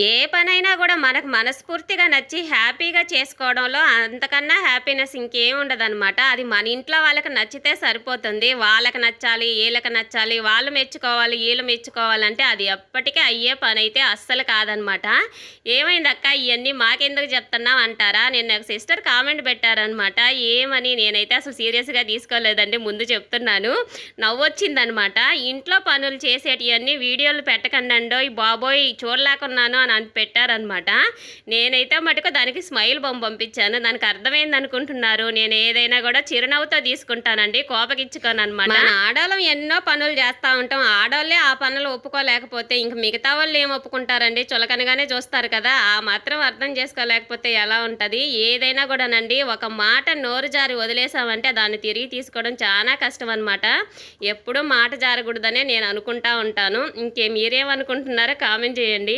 ఏ పనైనా గూడా మనకు మనస్ఫూర్తిగా నచ్చి హ్యాపీగా చేసుకోవడంలో అంతకన్నా హ్యాపీనెస్ ఇంకేం ఉండదనమాట. అది మన ఇంట్లో వాళ్ళకి నచ్చితే సరిపోతుంది. వాళ్ళకి నచ్చాలి, ఈళ్ళకి నచ్చాలి, వాళ్ళు మెచ్చుకోవాలి, ఈళ్ళు మెచ్చుకోవాలంటే అది ఎప్పటికీ అయ్యే పనైతే అస్సలు కాదనమాట. "ఏమైందక్క ఇయన్నీ మాకెందుకు చెప్తున్నావు" అంటారా? నిన్న ఒక సిస్టర్ కామెంట్ పెట్టారనమాట. ఏమని నేనైతే అసలు సీరియస్‌గా తీసుకోలేదండి. ముందు చెప్తున్నాను. నవ్వొచ్చిందనమాట. "ఇంట్లో పనులు చేసేటియన్నీ వీడియోలు పెట్టకండండోయ్ బాబోయ్ చూడలేకున్నాను" అని పెట్టారనమాట. నేనైతే మటుకు దానికి స్మైల్ బొమ్మ పంపించాను. దానికి అర్థమైందనుకుంటున్నారు. నేను ఏదైనా కూడా చిరునవ్వుతో తీసుకుంటానండి, కోపగించుకోననమాట. మన ఆడోళ్ళం ఎన్నో పనులు చేస్తూ ఉంటాం. ఆడోళ్ళే ఆ పనులు ఒప్పుకోలేకపోతే ఇంక మిగతా వాళ్ళు ఏం ఒప్పుకుంటారండి? చులకనగానే చూస్తారు కదా! ఆ మాత్రం అర్థం చేసుకోలేకపోతే ఎలా ఉంటది? ఏదైనా కూడానండి ఒక మాట నోరు జారి వదిలేసామంటే దాన్ని తిరిగి తీసుకోవడం చాలా కష్టం అనమాట. ఎప్పుడూ మాట జారకూడదనే నేను అనుకుంటా ఉంటాను. మీరేమనుకుంటున్నారో కామెంట్ చేయండి.